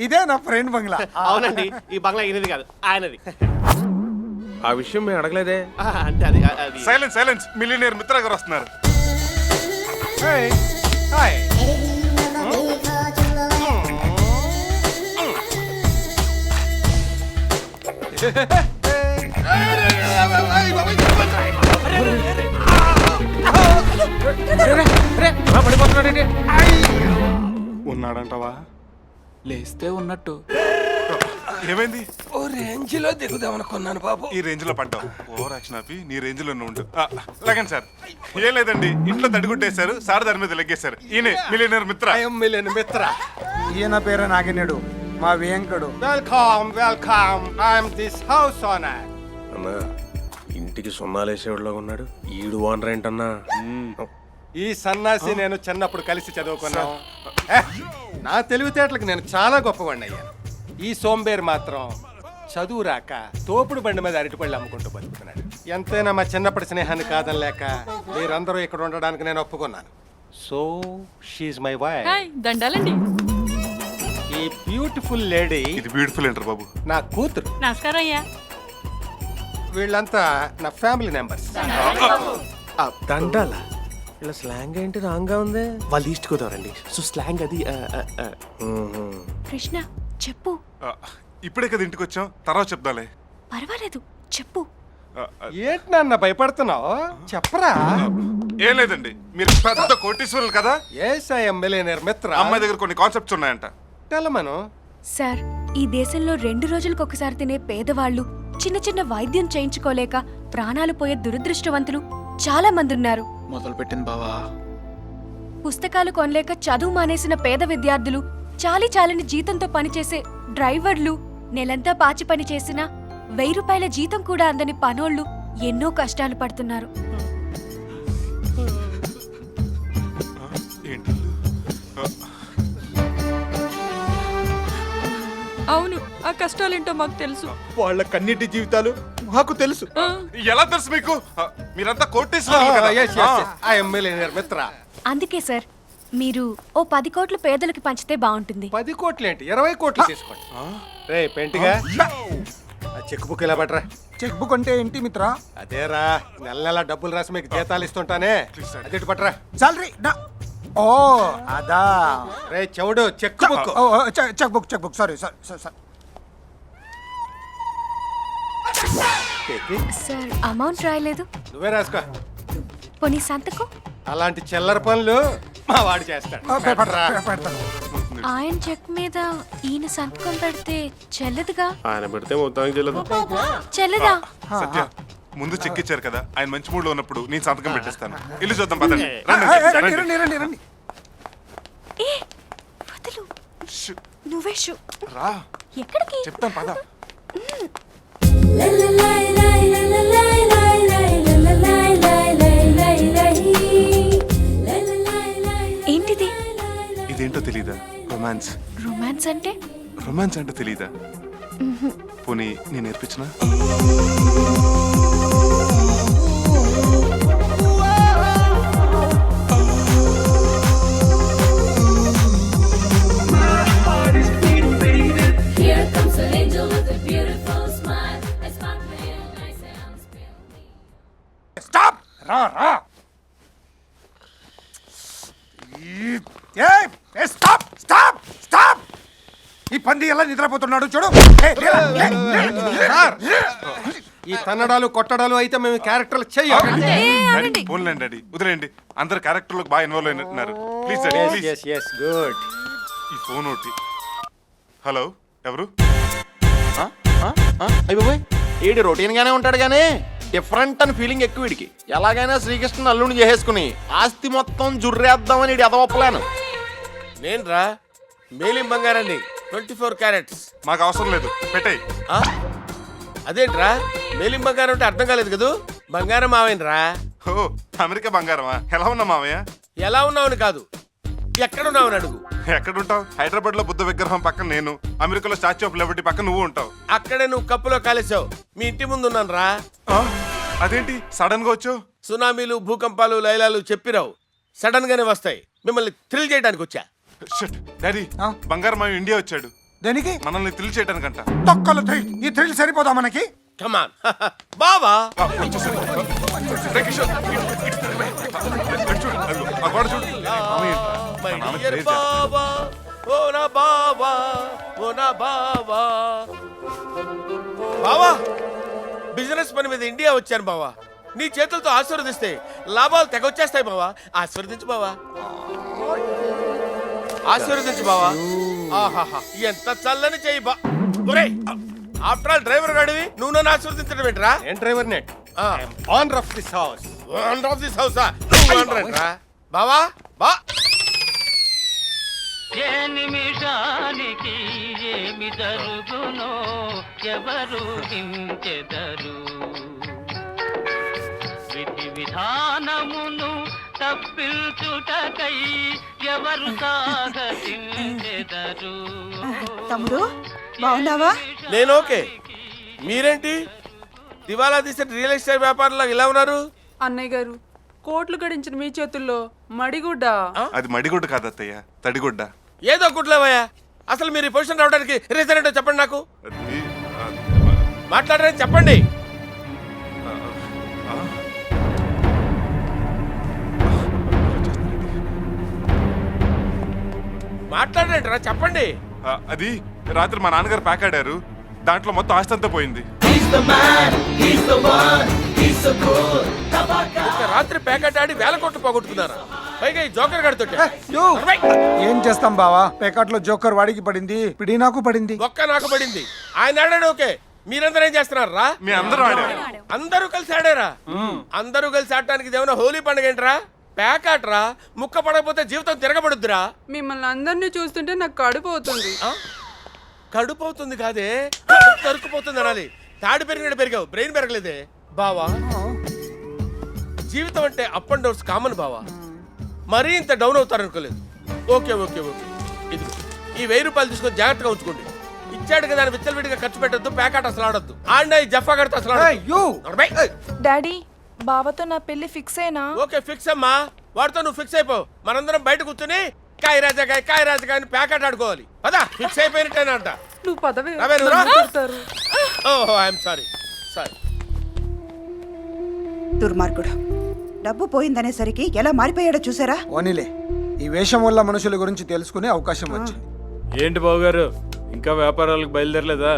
ఇదే నా ఫ్రెండ్ బంగ్లా. అవునండి, ఈ బంగ్లా ఈయనది కాదు, ఆయనది. ఆ విషయం మేము అడగలేదే. అంటే అది సైలెన్స్ సైలెన్స్, మిలియనీర్ మిత్ర గారు వస్తున్నారు. హాయ్. ఉన్నాడంటావా? లేస్తే ఉన్నట్టు. ఏమైంది? ఓ రేంజ్ లో దిగుదామనుకున్నాను బాబు. ఈ రేంజ్ లో పడ్డావు. ఓవర్ యాక్షన్ ఆపి నీ రేంజ్ లో ఉండు. లగన్ సార్. ఏం లేదండి, ఇంట్లో తడిగుట్టేశారు, సార్ దాని మీద లెగ్గేశారు. ఈయనే మిలియనీర్ మిత్ర. మిత్ర. ఈయన పేరు నాగినేడు, మా వేంకడు. Welcome welcome, I'm this house owner. అన్నా ఇంటికి సున్నాలేసేవాడులో ఉన్నాడు. ఈడు ఓనర్ ఏంటన్నా? ఈ సన్నాసి నేను చిన్నప్పుడు కలిసి చదువుకున్నాం. నా తెలివితేటలకు నేను చాలా గొప్పవాడిని అయ్యాను. ఈ సోంబేర్ మాత్రం చదువు రాక తోపుడు బండి మీద అరటిపళ్ళు అమ్ముకుంటూ బతుకుతున్నాడు. ఎంతైనా మా చిన్నప్పటి స్నేహాన్ని కాదనలేక మీరందరూ ఇక్కడ ఉండడానికి నేను ఒప్పుకున్నాను. So she my wife. Hi, దండాలండి. ఈ బ్యూటిఫుల్ లేడీ ఇది బ్యూటిఫుల్ ఏంటర్ బాబు. నా కూతురు. నమస్కారం అయ్యా. వీళ్ళంతా నా ఫ్యామిలీ మెంబర్స్. దండాల ఇలా స్లాంగ్ ఏంటి రాంగా ఉంది? వాళ్ళు ఈస్ట్ గోదావరండి, సో స్లాంగ్ అది. కృష్ణ చెప్పు. ఇప్పుడే కదా ఇంటికి వచ్చాం, తర్వాత చెప్దాలే. పర్వాలేదు చెప్పు. ఏంటి నాన్న భయపడుతున్నావు? చెప్పరా. ఏం లేదండి, మీరు పెద్ద కోటీశ్వరులు కదా. ఎస్ ఐ యామ్ మిలియనీర్ మిత్ర. అమ్మాయి దగ్గర కొన్ని కాన్సెప్ట్స్ ఉన్నాయంట. తెలమను. సార్, ఈ దేశంలో 2 రోజులకు ఒకసారి తినే పేదవాళ్ళు, చిన్న చిన్న వైద్యం చేయించుకోలేక ప్రాణాలు పోయే దురదృష్టవంతులు చాలా మంది ఉన్నారు. మొదలు పెట్టింది బావా. పుస్తకాలు కొనలేక చదువు మానేసిన పేద విద్యార్థులు, చాలని జీతంతో పనిచేసే డ్రైవర్లు, నెలంతా పాచి పని చేసినా 1000 రూపాయల జీతం కూడా అందని పనోళ్ళు ఎన్నో కష్టాలు పడుతున్నారు. ఏంటి? అవును, ఆ కష్టాలేంటో మాకు తెలుసు. వాళ్ళ కన్నిటి జీవితాలు మాకు తెలుసు. ఎలా తెలుసు మీకు? మీరంతా కోటీశ్వరులు కదా. ఐ యామ్ మిలియనీర్ మిత్ర. అందుకే సార్, మీరు ఓ 10 కోట్లు పేదలకు పంచితే బాగుంటుంది. 10 కోట్లు ఏంటి, 20 కోట్లు తీసుకోండి. రే పెంటిగా, ఆ చెక్ బుక్ ఇలా పట్టరా. చెక్ బుక్ అంటే ఏంటి మిత్ర? అదేరా, నెల నెల డబ్బులు రాసి మీకు జీతాలు ఇస్తుంటానే, అది పట్టరా. సాలరీ ఓ అదా. రే చెవుడు, cheque book. Cheque book sorry sir. Sir, amount రాయలేదు. నువ్వే రాసుకో. పోనీ సంతకం. అలాంటి చిల్లర పనులు మా వాడు చేస్తాడు. పట్టరా. ఆయన చెక్ మీద ఈయన సంతకం పెడితే చెల్లదుగా. ఆయన పెడితే మొత్తానికి చెల్లదు. చెల్లదా? సత్య, ముందు చెక్ ఇచ్చారు కదా, ఆయన మంచి మూడ్ లో ఉన్నప్పుడు నేను సంతకం పెట్టేస్తాను. ఇల్లు చూద్దాం పదండి. రండి. రండి. ఏ వదలు. షూ. నువ్వే షూ. రా, ఎక్కడికి? చెప్తాను పద. ఏంటిది? ఇదేంటో తెలీదా? రొమాన్స్. రొమాన్స్ అంటే? రొమాన్స్ అంటే తెలీదా? పోనీ నేను నేర్పించిన. స్టాప్. రా. స్టాప్. ఈ పంది ఎలా నిద్రపోతున్నాడు చూడు. సార్, ఈ తన్నడాలు కొట్టడాలు అయితే మేము క్యారెక్టర్లు చెయ్యం. పోన్లేండి డాడీ, వదిలేండి. అందరు క్యారెక్టర్లకు బాగా ఇన్వాల్వ్ అయినట్టున్నారు. Please daddy, please. గుడ్. ఈ ఫోన్ ఒకటి. హలో, ఎవరు? అయిపోయి ఈడు రొటీన్ గానే ఉంటాడు గానీ డిఫరెంట్ అని ఫీలింగ్ ఎక్కువ వీడికి. ఎలాగైనా శ్రీకృష్ణ అల్లుని చేసేసుకుని ఆస్తి మొత్తం జుర్రేద్దామని వీడి ఎదవప్పలేను. నేను రా మేలిం బంగారండి, 24 క్యారెట్స్. మాకు అవసరం లేదు, పెట్టేయ్. అదేంట్రా మేలిం బంగారం అంటే అర్థం కాలేదు కదూ. బంగారం మావేనరా. ఓ, అమెరికా బంగారమా? ఎలా ఉన్నా మావయ్య? ఎలా ఉన్నావని కాదు, ఎక్కడున్నావని అడుగు. ఎక్కడుంటావు? హైదరాబాద్ లో బుద్ధ విగ్రహం పక్కన నేను, అమెరికాలో స్టాచ్యూ ఆఫ్ లిబర్టీ పక్కన నువ్వు ఉంటావు. అక్కడే నువ్వు కప్పులో కాలేసావు. మీ ఇంటి ముందు ఉన్నాను రా. అదేంటి సడన్ గా వచ్చావు? సునామీలు, భూకంపాలు, లైలాలు చెప్పిరావు, సడన్ గానే వస్తాయి. మిమ్మల్ని థ్రిల్ చేయడానికి వచ్చా. డాడీ, బంగారం మావి ఇండియా వచ్చాడు. దేనికి? మనల్ని థ్రిల్ చేయడానికంట. తొక్కలు థ్రిల్. ఈ థ్రిల్ సరిపోదా మనకి? కమాన్ బావా ఆ, వచ్చేసారు. రే కిషోర్, అటు చూడు, అదిగో, ఆ గోడ చూడు. మామయ్య ఏంట్రా? మా నాన్న ప్రేయర్ చేస్తున్నాడు. బావా ఓ నా బావా ఓ నా బావా బావా బిజినెస్ పని మీద ఇండియా వచ్చాను బావా. నీ చేతులతో ఆశీర్వదిస్తే లాభాలు తెగొచ్చేస్తాయి బావా. ఆశీర్వదించు బావా, ఆశీర్వదించు బావా. ఆహాహా ఎంత చల్లని చెయ్యి బా. ఆఫ్టర్ ఆల్ డ్రైవర్ గాడివి నువ్వు నన్ను ఆశీర్వదించడం ఏంట్రా? నేను driver not owner of this house. Owner of this హౌసా? బావా బా. ఏ నిమిషానికి ఏమి జరుగునో ఎవరు హించెదరు, విధి విధానమును తప్పించుటకై ఎవరు సాగతించెదరు. తమ్ముడు బాగున్నావా? నేను ఓకే. మీరేంటి దివాలా తీసిన రియల్ ఎస్టేట్ వ్యాపారంలో ఇలా ఉన్నారు? అన్నయ్య గారు కోట్లు గడించిన మీ చేతుల్లో మడిగుడ్డ. అది మడిగుడ్డ కాదు అత్తయ్య, తడిగుడ్డ. ఏదో కుట్లేవయ్యా. అసలు మీరు ఈ పొజిషన్ రావడానికి రీజన్ ఏంటో చెప్పండి నాకు. అది, మాట్లాడరని చెప్పండి. మాట్లాడరేంట్రా చెప్పండి. అది రాత్రి మా నాన్నగారు ప్యాక్ ఆడారు, దాంట్లో మొత్తం ఆస్తి అంతా పోయింది. ఒక రాత్రి ప్యాకెట్ ఆడి వేల కోట్లు పోగొట్టుకున్నారా? పైగా ఈ జోకర్ గాడితో ఏం చేస్తాం బావా? పేకాట్లో జోకర్ వాడికి పడింది, పిడి నాకు పడింది. ఒక్క నాకు పడింది. ఆయన ఆడాడు ఓకే, మీరందరూ ఏం చేస్తున్నారా? మీ అందరూ ఆడారు. అందరూ కలిసి ఆడారా? అందరూ కలిసి ఆడటానికి ఇదేమన్నా హోలీ పండుగ ఏంట్రా? ప్యాకాట్రా. ముక్క పడకపోతే జీవితం తిరగబడుద్దిరా. మిమ్మల్ని అందరినీ చూస్తుంటే నాకు కడుపు అవుతుంది. కడుపు అవుతుంది కాదే, తరుక్కుపోతుంది అనాలి. తాడి పెరిగినట్టు పెరిగావు, బ్రెయిన్ పెరగలేదే బావా. జీవితం అంటే అప్ అండ్ డౌన్స్ కామన్ బావా. మరీ ఇంత డౌన్ అవుతారనుకోలేదు. ఓకే ఓకే ఓకే, ఇది ఈ 1000 రూపాయలు తీసుకొని జాగ్రత్తగా ఉంచుకోండి. ఇచ్చాడు కదా అని విచ్చలవిడిగా ఖర్చు పెట్టద్దు. ప్యాకెట్ అసలు ఆడద్దు. ఆడినా ఈ జఫా కడితే అసలు ఆడొద్దు. డాడీ బావతో నా పెళ్లి ఫిక్స్ అయినా? ఓకే ఫిక్స్ అమ్మా, వాడితో నువ్వు ఫిక్స్ అయిపో. మనందరం బయట కూర్చుని కాయ రాజాకాయ అని ప్యాకెట్ ఆడుకోవాలి. పదా ఫిక్స్ అయిపోయినట్టేనా అంట. నువ్వు పదవి ఓహో ఐఎమ్ సారీ సారీ. దుర్మార్గుడు డబ్బు పోయిందనేసరికి ఎలా మారిపోయాడో చూసారా? ఓనిలే, ఈ వేషం వల్ల మనుషుల గురించి తెలుసుకునే అవకాశం వచ్చింది. ఏంటి బావగారు ఇంకా వ్యాపారాలకు బయలుదేరలేదా?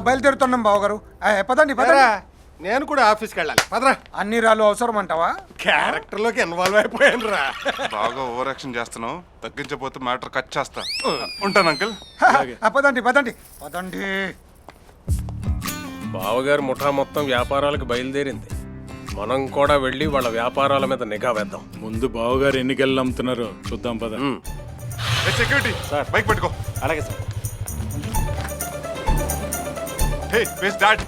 బయలుదేరుతున్నాం బావగారు. పదండి పదరా. నేను కూడా ఆఫీస్కి వెళ్ళాలి. పదరా. అన్ని రాళ్ళు అవసరం అంటావా? క్యారెక్టర్ లోకి ఇన్వాల్వ్ అయిపోయాను రా. బాగా ఓవర్ యాక్షన్ చేస్తున్నావు, తగ్గించకపోతే మ్యాటర్ కట్ చేస్తా. ఉంటాను అంకుల్. పదండి పదండి పదండి. బావగారు ముఠా మొత్తం వ్యాపారాలకు బయలుదేరింది. మనం కూడా వెళ్ళి వాళ్ళ వ్యాపారాల మీద నిఘా వేద్దాం. ముందు బావగారు ఎన్ని గెలలు అమ్ముతున్నారో చూద్దాం పద. సెక్యూరిటీ బైక్ పెట్టుకో. అలాగే sir. Hey ways dad.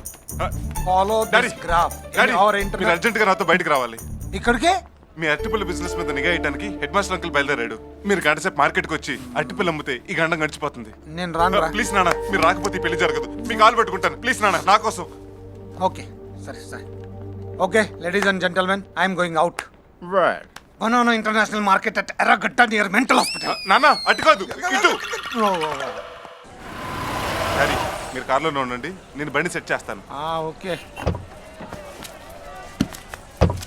Follow this graph in our మీరు ఇంటర్నెట్. అర్జెంట్ గా నాతో బయటకు రావాలి. ఇక్కడికే? మీ అరటిపల్లి బిజినెస్ మీద నిఘా వేయడానికి హెడ్ మాస్టర్ అంకుల్ బయలుదేరాడు. మీరు గంట సేపు మార్కెట్కి వచ్చి అరటిపల్లి అమ్మితే ఈ గండం గడిచిపోతుంది. నేను రాను రా. ప్లీజ్ నాన్న, మీరు రాకపోతే ఈ పెళ్లి జరగదు. మీ కాలు పెట్టుకుంటాను ప్లీజ్ నాన్న, నా కోసం. ఓకే సరే సరే. Okay ladies and gentlemen, I'm going out. Banana international market at Erragadda near mental hospital. నాన్న అటు కాదు ఇటు. డాడీ మీరు కార్లోనే ఉండండి, నేను బండి సెట్ చేస్తాను. ఓకే.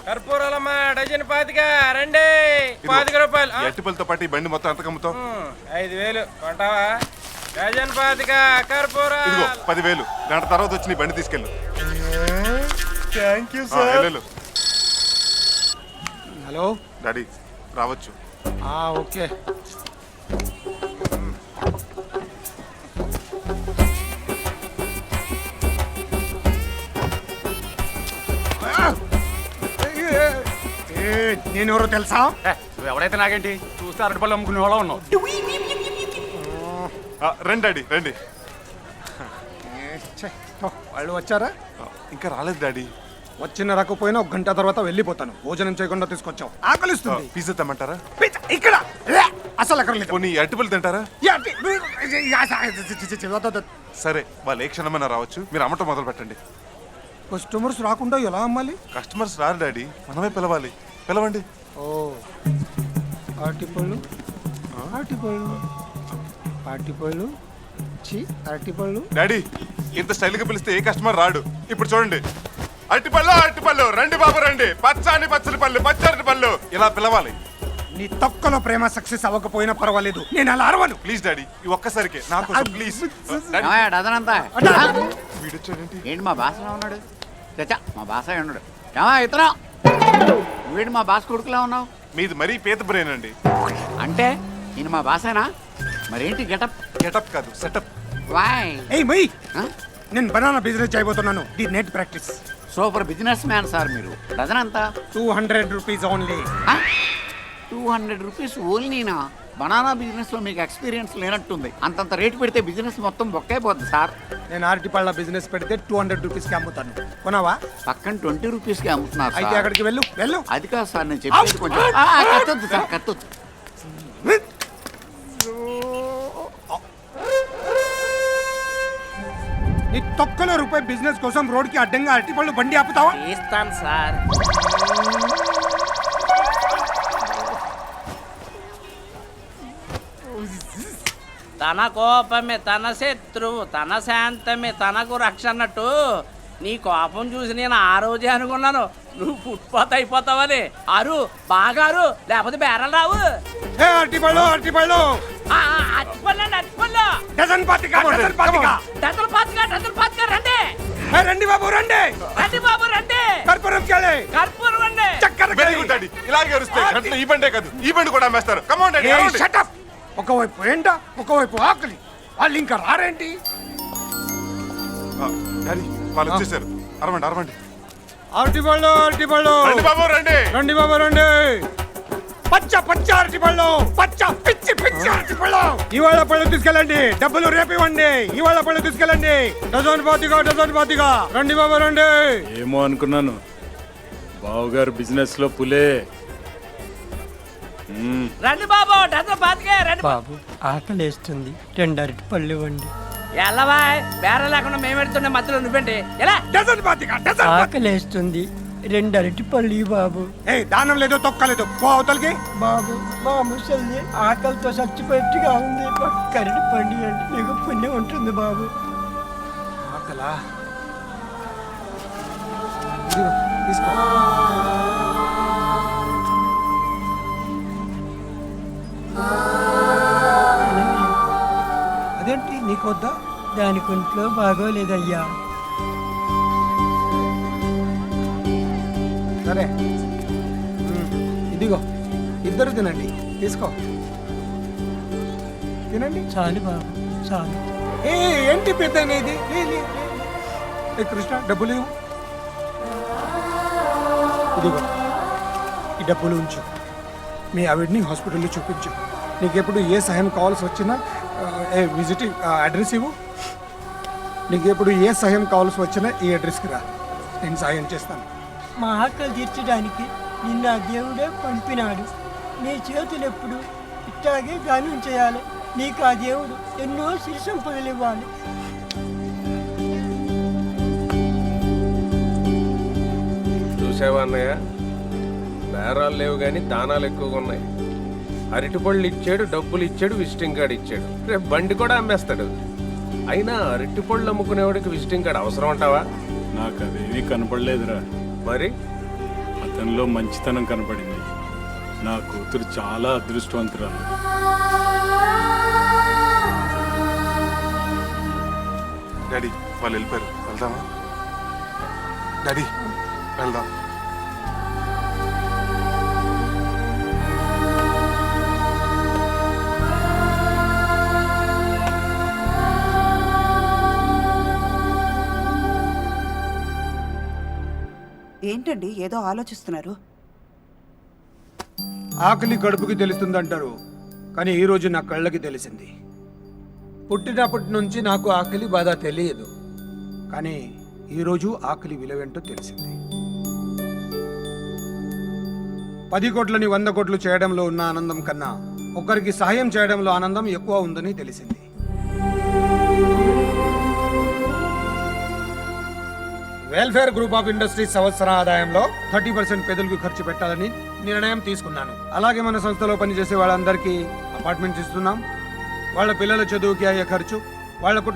కర్పూరాలమ్మా డజన్ 25 రండి. 25 రూపాయలు. ఈ అరటిపల్లితో పాటు ఈ బండి మొత్తం ఎంత కమ్ముతావు? 5000 కొంటావా? డజన్ 25 కర్పూరాలు. ఇదిగో 10,000. గంట తర్వాత వచ్చి నీ బండి తీసుకెళ్ళు. థ్యాంక్ యూ వెళ్ళు. హలో డాడీ రావచ్చు. ఓకే. నేను ఎవరో తెలుసా? ఎవరైతే నాకేంటి, చూస్తే అరటిపళ్ళు అమ్ముకునే వాళ్ళ ఉన్నావు. రండి డాడీ రండి. వాళ్ళు వచ్చారా? ఇంకా రాలేదు డాడీ. వచ్చిన రాకపోయినా 1 గంట తర్వాత వెళ్ళిపోతాను. భోజనం చేయకుండా తీసుకొచ్చావు, ఆకలిస్తుంది. పిజ్జా తెమ్మంటారా? ఇక్కడ అసలు అక్కడ లేదు. పోనీ అరటిపల్లి తింటారా? సరే వాళ్ళు ఏ క్షణమైనా రావచ్చు, మీరు అమ్మటం మొదలు పెట్టండి. కస్టమర్స్ రాకుండా ఎలా అమ్మాలి? కస్టమర్స్ రారు డాడీ, మనమే పిలవాలి. పిలవండి. అరటిపళ్ళు అరటిపళ్ళు అరటిపళ్ళు మిర్చి అరటిపళ్ళు. డాడీ ఇంత స్టైల్ గా పిలిస్తే ఏ కస్టమర్ రాడు. ఇప్పుడు చూడండి, అరటిపళ్ళు రండి బాబు రండి, పచ్చని పచ్చని పళ్ళు, పచ్చటి పళ్ళు ఇలా పిలవాలి. నీ తొక్కలో ప్రేమ సక్సెస్ అవ్వకపోయినా పర్వాలేదు, నేను అలా అరవను. ప్లీజ్ డాడీ ఈ ఒక్కసారికి నాకు ప్లీజ్. అదనంతా వీడొచ్చాడేంటి? ఏంటి మా బాసలో ఉన్నాడు? చచ్చా మా బాస ఉన్నాడు. ఇతను వీడు మా బాస్ కొడుకులా ఉన్నావు. మీది మరీ పీత బ్రెయిన్ అండి. అంటే నేను మా బాసేనా? మరేంటి గెటప్? గెటప్ కాదు సెటప్. వాయ్ ఏయ్ మై, నేను బనానా బిజినెస్ చేయబోతున్నాను. The net practice. Super business man sir మీరు. డజన్ అంతా 200 రూపీస్ ఓన్లీ. 200 రూపీస్ ఓన్లీనా? బనానా బిజినెస్ లో మీకు ఎక్స్పీరియన్స్ లేనట్టుంది. అంతంత రేటు పెడితే బిజినెస్ మొత్తం బొక్కైపోద్ది సార్. నేను అరటిపళ్ళ బిజినెస్ పెడితే 200 రూపీస్కి అమ్ముతాను. కొనావా? పక్కన 20 రూపీస్కి అమ్ముతున్నారు అయితే సార్. అక్కడికి వెళ్ళు వెళ్ళు. అది కాదు సార్ నేను చెప్పేది కొంచెం. కట్టొద్దు సార్ కట్టొద్దు. నీ తొక్కలో రూపాయి బిజినెస్ కోసం రోడ్కి అడ్డంగా అరటిపళ్ళు బండి ఆపుతావా? ఇస్తాను సార్. తన కోపమే తన శత్రువు, తన శాంతమే తనకు రక్ష అన్నట్టు నీ కోపం చూసి నేను ఆ రోజే అనుకున్నాను నువ్వు ఫుట్పాత్ అయిపోతావని. అరు బాగారు, లేకపోతే బేరలు రావు. అరటిపళ్ళు అరటిపళ్ళు అచ్చిపల్లండి అచ్చిపల్లు. డజన్ పాతిక డజన్ పాతిక. డజన్ పాతిక రండి. రండి బాబు రండి. రండి బాబు రండి. కర్పూరం కేళే. కర్పూరం రండి. చక్కెర వెరీ గుడ్ డాడీ. ఇలాగే అరుస్తాయి గంటలు. ఈ బండే కాదు ఈ బండి కూడా అమ్మేస్తారు. Come on daddy. Shut up. ఒకవైపు ఎండ ఒకవైపు ఆకలి, వాళ్ళు ఇంకా రారేంటి? డాడీ వాళ్ళు వచ్చేసారు. అరవండి అరవండి. అరటిపళ్ళు అరటిపళ్ళు రండి బాబు రండి. రండి బాబు రండి. పచ్చ పచ్చ అరటిపళ్ళు, పచ్చ పిచ్చి పిచ్చి అరటిపళ్ళు. ఇవాళ పళ్ళు తీసుకెళ్ళండి, డబ్బులు రేపు ఇవ్వండి. ఇవాళ పళ్ళు తీసుకెళ్ళండి. డజన్ పాతిగా డజన్ పాతిగా. రండి బాబు రండి. ఏమో అనుకున్నాను, బావగారు బిజినెస్ లో పులే. రండి బాబు డజన్ పాతికే రండి. బాబు ఆకలి వేస్తుంది, 2 అరటిపళ్ళు ఇవ్వండి. ఎల్లవా బేర లేకుండా మేము పెడుతున్న మధ్యలో నువ్వేంటి ఎలా? డజన్ పాతిగా డజన్. ఆకలి వేస్తుంది, 2 అరటిపళ్ళు బాబు. ఏ దానం లేదు తొక్కలేదు, పో అవతలకి. బాబు మా ముసలి ఆకలితో చచ్చిపోయేట్టుగా ఉంది, ఒక్క అరటిపండు అంటే నీకు పుణ్యం ఉంటుంది బాబు. ఆకలా? ఇదిగో, తీసుకో. అదేంటి నీకొద్దా? దానికి ఒంట్లో బాగోలేదయ్యా. సరే ఇదిగో, ఇద్దరు తినండి. తీసుకో తినండి. చాలు బాబు చాలు. ఏంటి పెద్ద ఇది? ఏ కృష్ణ, డబ్బులు ఇవ్వు. ఇదిగో ఈ డబ్బులు ఉంచు. మీ ఆవిడ్ని హాస్పిటల్లో చూపించు. నీకెప్పుడు ఏ సహాయం కావాల్సి వచ్చినా విజిటింగ్ అడ్రస్ ఇవ్వు. నీకెప్పుడు ఏ సహాయం కావాల్సి వచ్చినా ఈ అడ్రస్కి రా, నేను సహాయం చేస్తాను. మా ఆకలి తీర్చడానికి నిన్న దేవుడే పంపినాడు. నీ చేతులు ఎప్పుడు ఇట్లాగే గానం చేయాలి. నీకు ఆ దేవుడు ఎన్నో సిరి సంపదలు ఇవ్వాలి. చూసావా అన్నయ్య, బేరాలు లేవు కానీ దానాలు ఎక్కువగా ఉన్నాయి. అరటిపళ్ళు ఇచ్చాడు, డబ్బులు ఇచ్చాడు, విజిటింగ్ కార్డు ఇచ్చాడు. రేపు బండి కూడా అమ్మేస్తాడు. అయినా అరటిపళ్ళు అమ్ముకునేవాడికి విజిటింగ్ కార్డు అవసరం అంటావా? నాకు అవేమీ కనపడలేదురా. మరి అతనిలో మంచితనం కనపడింది. నా కూతురు చాలా అదృష్టవంతురాలు. డాడీ వాళ్ళు వెళ్ళిపోయారు, వెళ్దామా? డాడీ వెళ్దాం. ఏంటండి ఏదో ఆలోచిస్తున్నారు? ఆకలి కడుపుకి తెలుస్తుందంటారు, కానీ ఈరోజు నా కళ్ళకి తెలిసింది. పుట్టినప్పటి నుంచి నాకు ఆకలి బాధ తెలియదు, కానీ ఈరోజు ఆకలి విలువేంటో తెలిసింది. 10 కోట్లని 100 కోట్లు చేయడంలో ఉన్న ఆనందం కన్నా ఒకరికి సహాయం చేయడంలో ఆనందం ఎక్కువ ఉందని తెలిసింది. వెల్ఫేర్ గ్రూప్ ఆఫ్ ఇండస్ట్రీస్ సంవత్సర ఆదాయంలో 30% పేదలకు ఖర్చు పెట్టాలని నిర్ణయం తీసుకున్నాను. అలాగే మన సంస్థలో పనిచేసే వాళ్ళందరికీ అపార్ట్మెంట్స్ ఇస్తున్నాం. వాళ్ళ పిల్లల చదువుకి అయ్యే ఖర్చు వాళ్లకు